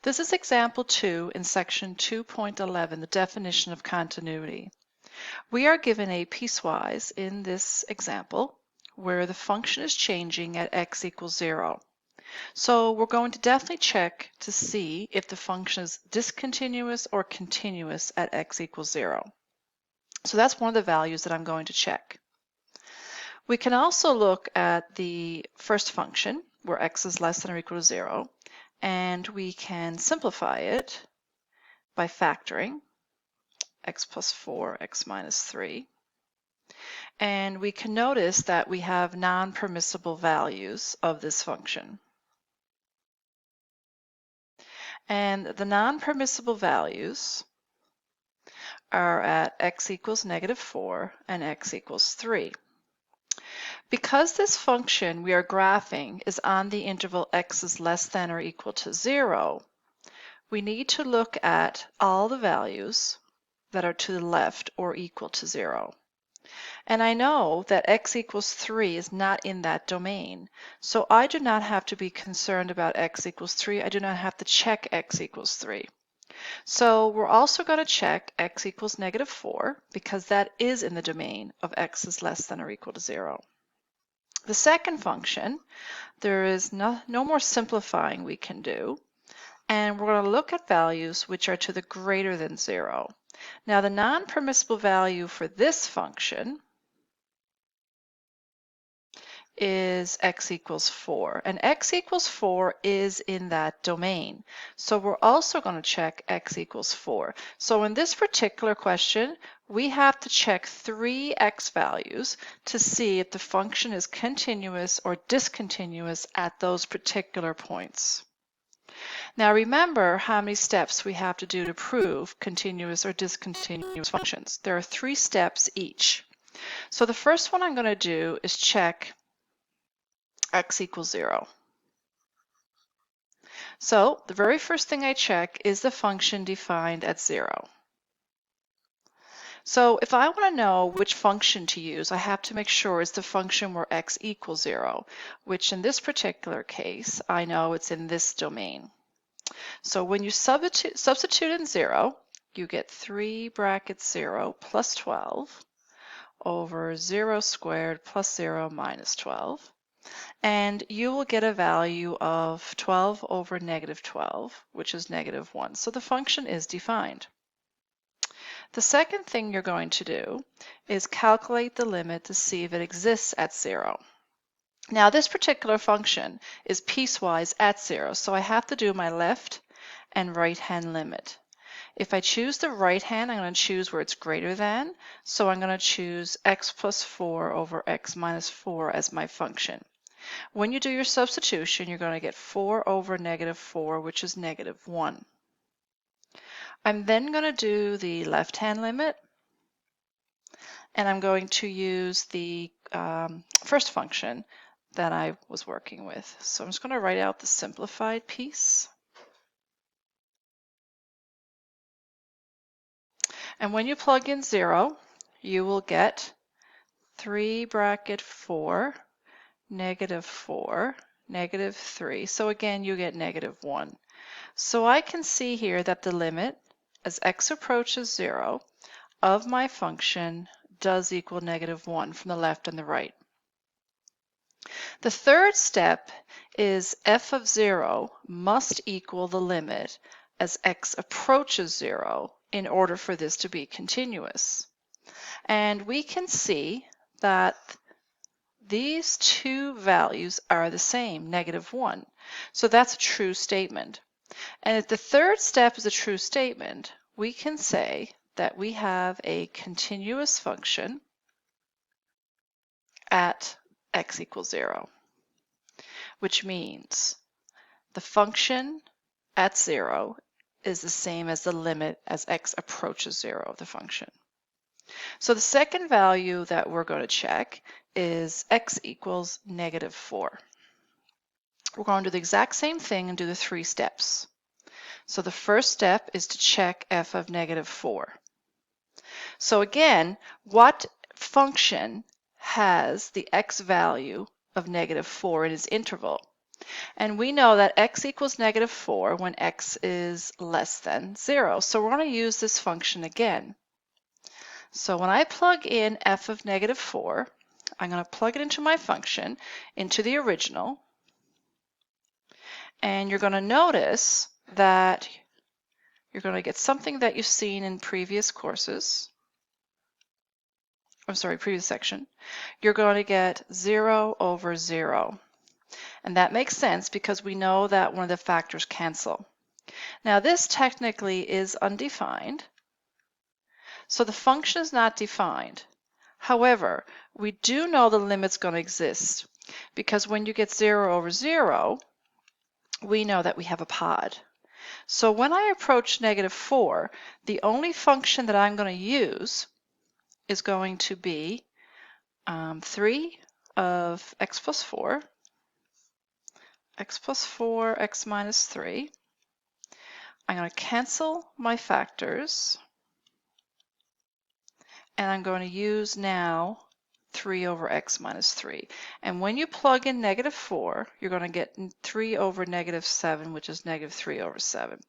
This is example 2 in section 2.11, the definition of continuity. We are given a piecewise in this example where the function is changing at x equals 0. So we're going to definitely check to see if the function is discontinuous or continuous at x equals 0. So that's one of the values that I'm going to check. We can also look at the first function where x is less than or equal to 0, and we can simplify it by factoring x plus 4, x minus 3. And we can notice that we have non-permissible values of this function. And the non-permissible values are at x equals negative 4 and x equals 3. Because this function we are graphing is on the interval x is less than or equal to 0, we need to look at all the values that are to the left or equal to 0. And I know that x equals 3 is not in that domain, so I do not have to be concerned about x equals 3. I do not have to check x equals 3. So we're also going to check x equals negative 4 because that is in the domain of x is less than or equal to 0. The second function, there is no more simplifying we can do, and we're going to look at values which are to the greater than 0. Now the non-permissible value for this function is x equals 4, and x equals 4 is in that domain. So we're also going to check x equals 4. So in this particular question, we have to check 3 x values to see if the function is continuous or discontinuous at those particular points. Now remember how many steps we have to do to prove continuous or discontinuous functions. There are 3 steps each. So the first one I'm going to do is check x equals 0. So the very first thing I check is the function defined at 0. So if I want to know which function to use, I have to make sure it's the function where x equals 0, which in this particular case, I know it's in this domain. So when you substitute in 0, you get 3 brackets 0 plus 12 over 0 squared plus 0 minus 12. And you will get a value of 12 over negative 12, which is negative 1. So the function is defined. The second thing you're going to do is calculate the limit to see if it exists at 0. Now this particular function is piecewise at 0, so I have to do my left and right hand limit. If I choose the right hand, I'm going to choose where it's greater than, so I'm going to choose x plus 4 over x minus 4 as my function. When you do your substitution, you're going to get 4 over negative 4, which is negative 1. I'm then going to do the left-hand limit, and I'm going to use the first function that I was working with. So I'm just going to write out the simplified piece. And when you plug in 0, you will get 3 bracket 4, negative 4, negative 3. So again, you get negative 1. So I can see here that the limit as x approaches 0 of my function does equal negative 1 from the left and the right. The third step is f of 0 must equal the limit as x approaches 0 in order for this to be continuous. And we can see that these two values are the same, negative 1. So that's a true statement. And if the third step is a true statement, we can say that we have a continuous function at x equals 0, which means the function at 0 is the same as the limit as x approaches 0 of the function. So the second value that we're going to check is x equals negative 4. We're going to do the exact same thing and do the 3 steps. So the first step is to check f of negative 4. So again, what function has the x value of negative 4 in its interval? And we know that x equals negative 4 when x is less than 0. So we're going to use this function again. So when I plug in f of negative 4, I'm going to plug it into my function, into the original, and you're going to notice that you're going to get something that you've seen in previous courses. I'm sorry, previous section. You're going to get 0 over 0. And that makes sense because we know that one of the factors cancel. Now this technically is undefined, so the function is not defined. However, we do know the limit's going to exist because when you get 0 over 0, we know that we have a pod. So when I approach negative 4, the only function that I'm going to use is going to be 3 of x plus 4, x plus 4, x minus 3. I'm going to cancel my factors, and I'm going to use now 3 over x minus 3. And when you plug in negative 4, you're going to get 3 over negative 7, which is negative 3 over 7.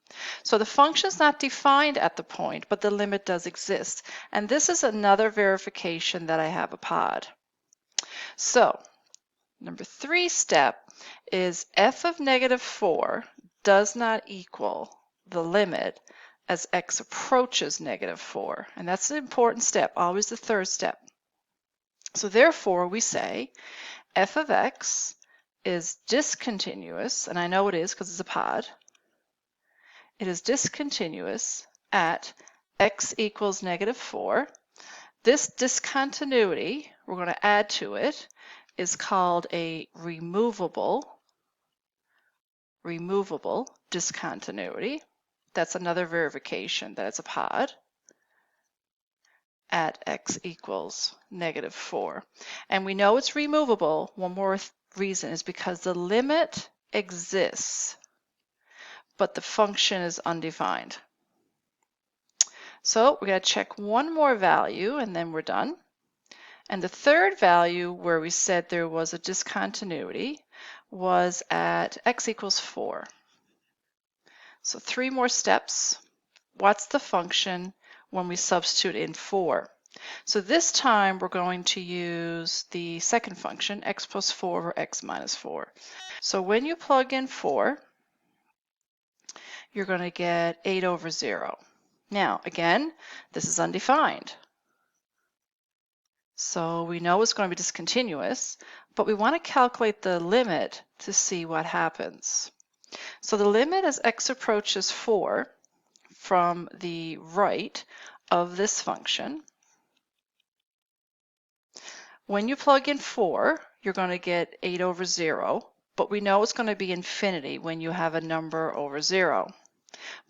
So the function is not defined at the point, but the limit does exist. And this is another verification that I have a pod. So number 3 step is f of negative 4 does not equal the limit as x approaches negative 4. And that's an important step, always the third step. So therefore we say f of x is discontinuous, and I know it is because it's a pod. It is discontinuous at x equals negative 4. This discontinuity, we're going to add to it, is called a removable discontinuity. That's another verification that it's a pod at x equals negative 4. And we know it's removable. One more reason is because the limit exists, but the function is undefined. So we're going to check one more value and then we're done. And the third value where we said there was a discontinuity was at x equals 4. So 3 more steps. What's the function when we substitute in 4? So this time we're going to use the second function, x plus 4 over x minus 4. So when you plug in 4, you're going to get 8 over 0. Now again, this is undefined. So we know it's going to be discontinuous, but we want to calculate the limit to see what happens. So the limit as x approaches 4 from the right of this function. When you plug in 4, you're going to get 8 over 0, but we know it's going to be infinity when you have a number over 0.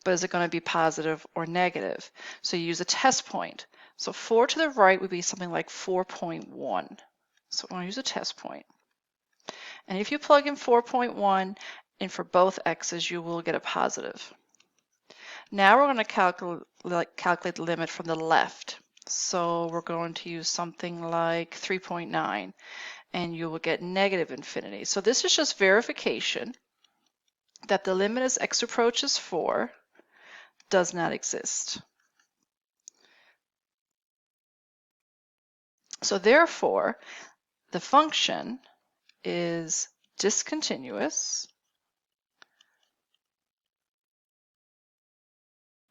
But is it going to be positive or negative? So you use a test point. So 4 to the right would be something like 4.1. So we're going to use a test point. And if you plug in 4.1 in for both x's, you will get a positive. Now we're going to calculate the limit from the left. So we're going to use something like 3.9, and you will get negative infinity. So this is just verification that the limit as x approaches 4 does not exist. So therefore, the function is discontinuous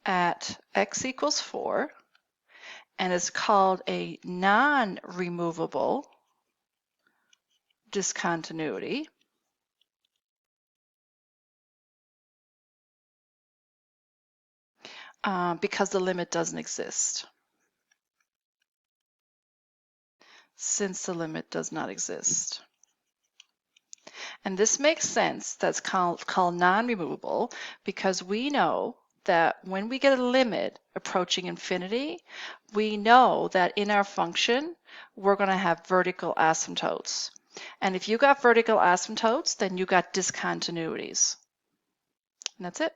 at x equals 4 and is called a non-removable discontinuity because the limit doesn't exist. Since the limit does not exist. And this makes sense. That's called non-removable because we know that when we get a limit approaching infinity, we know that in our function, we're going to have vertical asymptotes. And if you got vertical asymptotes, then you got discontinuities. And that's it.